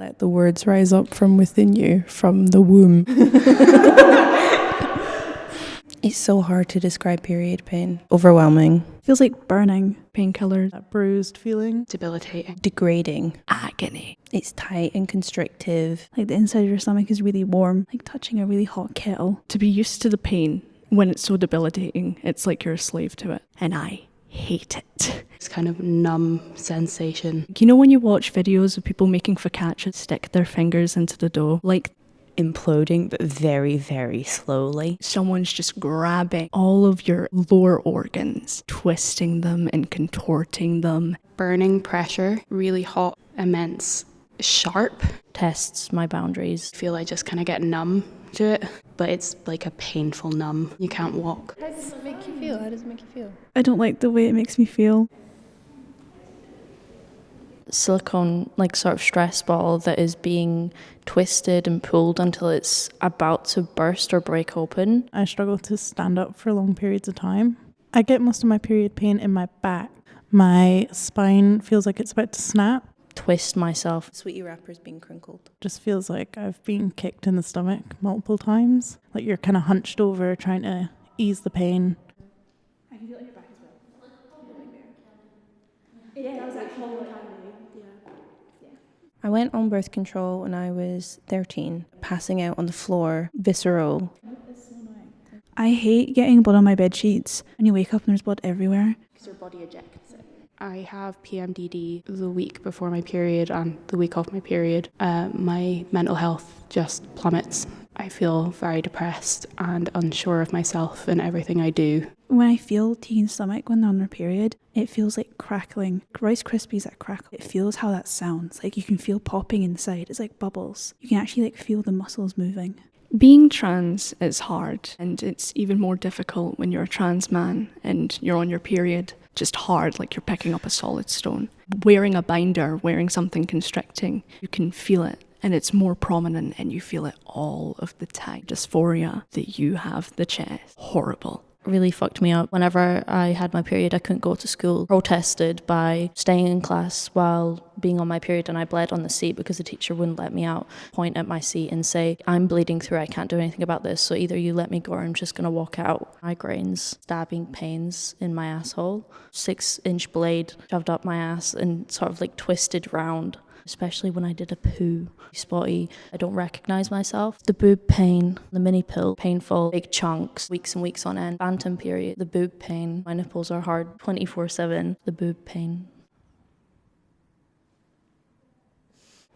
Let the words rise up from within you, from the womb. It's so hard to describe period pain. Overwhelming. Feels like burning. Painkillers. That bruised feeling. Debilitating. Degrading. Agony. It's tight and constrictive. Like the inside of your stomach is really warm, like touching a really hot kettle. To be used to the pain when it's so debilitating, it's like you're a slave to it. And I hate it. It's kind of numb sensation. You know when you watch videos of people making focaccia, stick their fingers into the dough, like Imploding, but very, very slowly. someone's just grabbing all of your lower organs, twisting them and contorting them. Burning pressure, really hot, immense, sharp. Tests my boundaries. I feel I just kind of get numb to it, but it's like a painful numb. You can't walk. How does it make you feel? How does it make you feel? I don't like the way it makes me feel. Silicone sort of stress ball that is being twisted and pulled until it's about to burst or break open. I struggle to stand up for long periods of time. I get most of my period pain in my back. My spine feels like it's about to snap. Twist myself. Sweetie wrapper's being crinkled. Just feels like I've been kicked in the stomach multiple times. Like you're kind of hunched over trying to ease the pain. I can feel it in your back as well. Yeah, that was actually all the time. I went on birth control when I was 13, passing out on the floor, visceral. I hate getting blood on my bed sheets and you wake up and there's blood everywhere. Because your body ejects it. I have PMDD the week before my period and the week of my period. My mental health just plummets. I feel very depressed and unsure of myself in everything I do. When I feel teen's stomach when they're on their period, it feels like crackling. Rice Krispies that crackle. It feels how that sounds. Like you can feel popping inside. It's like bubbles. You can actually feel the muscles moving. Being trans is hard, and it's even more difficult when you're a trans man and you're on your period. Just hard, like you're picking up a solid stone. Wearing a binder, wearing something constricting, you can feel it. And it's more prominent and you feel it all of the time. Dysphoria that you have the chest. Horrible. Really fucked me up. Whenever I had my period, I couldn't go to school. Protested by staying in class while being on my period, and I bled on the seat because the teacher wouldn't let me out. Point at my seat and say, I'm bleeding through, I can't do anything about this, so either you let me go or I'm just going to walk out. Migraines, stabbing pains in my asshole, 6-inch blade shoved up my ass and sort of twisted round. Especially when I did a poo. Spotty, I don't recognise myself. The boob pain, the mini pill, painful, big chunks, weeks and weeks on end. Phantom period, the boob pain. My nipples are hard 24/7. The boob pain.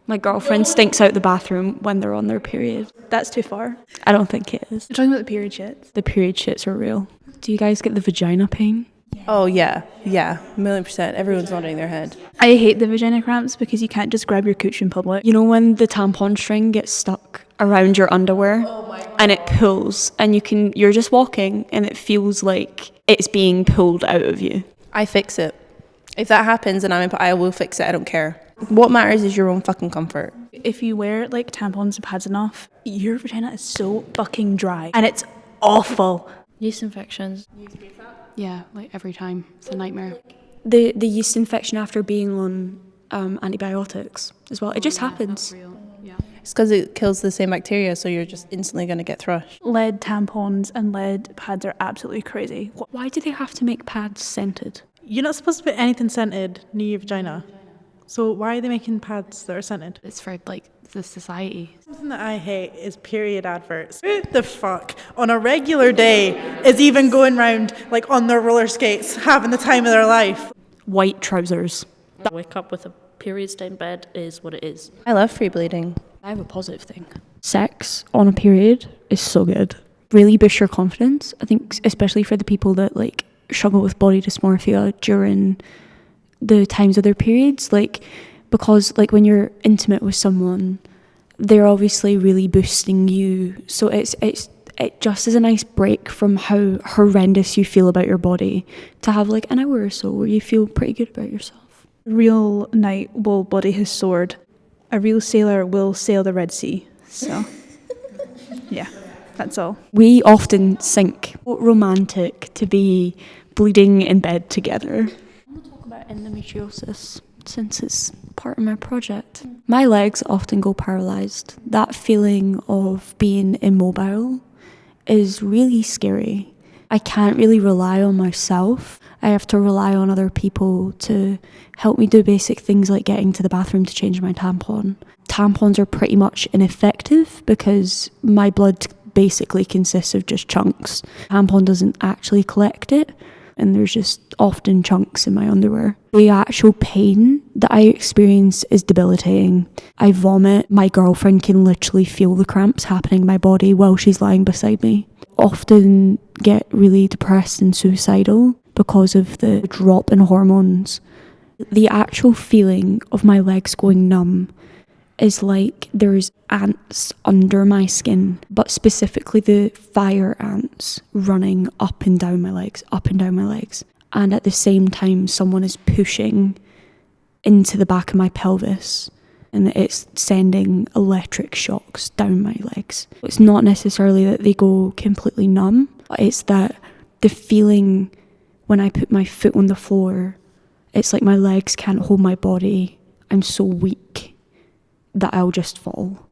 My girlfriend stinks out the bathroom when they're on their period. That's too far. I don't think it is. You're talking about the period shits. The period shits are real. Do you guys get the vagina pain? Oh, yeah, 1,000,000%. Everyone's nodding their head. I hate the vagina cramps because you can't just grab your cooch in public. You know when the tampon string gets stuck around your underwear and it pulls and you're just walking and it feels like it's being pulled out of you? I fix it. If that happens and I will fix it, I don't care. What matters is your own fucking comfort. If you wear tampons and pads enough, your vagina is so fucking dry and it's awful. Yeast infections. Yeah, every time. It's a nightmare. The yeast infection after being on antibiotics as well. It just happens. It's because it kills the same bacteria, so you're just instantly going to get thrush. Lead tampons and lead pads are absolutely crazy. Why do they have to make pads scented? You're not supposed to put anything scented near your vagina. So why are they making pads that are scented? It's for the society. Something that I hate is period adverts. Who the fuck on a regular day is even going round on their roller skates having the time of their life? White trousers. Wake up with a period stained bed is what it is. I love free bleeding. I have a positive thing. Sex on a period is so good. Really boosts your confidence. I think especially for the people that struggle with body dysmorphia during the times of their periods, because when you're intimate with someone, they're obviously really boosting you. So it just is a nice break from how horrendous you feel about your body to have an hour or so where you feel pretty good about yourself. A real knight will body his sword. A real sailor will sail the Red Sea. So, yeah, that's all. We often sink. Romantic to be bleeding in bed together. Talk about endometriosis since it's part of my project. My legs often go paralysed. That feeling of being immobile is really scary. I can't really rely on myself. I have to rely on other people to help me do basic things like getting to the bathroom to change my tampon. Tampons are pretty much ineffective because my blood basically consists of just chunks. Tampon doesn't actually collect it, and there's just often chunks in my underwear. The actual pain that I experience is debilitating. I vomit. My girlfriend can literally feel the cramps happening in my body while she's lying beside me. Often get really depressed and suicidal because of the drop in hormones. The actual feeling of my legs going numb is like there's ants under my skin, but specifically the fire ants running up and down my legs, up and down my legs. And at the same time, someone is pushing into the back of my pelvis, and it's sending electric shocks down my legs. It's not necessarily that they go completely numb, but it's that the feeling when I put my foot on the floor, it's like my legs can't hold my body. I'm so weak that I'll just fall.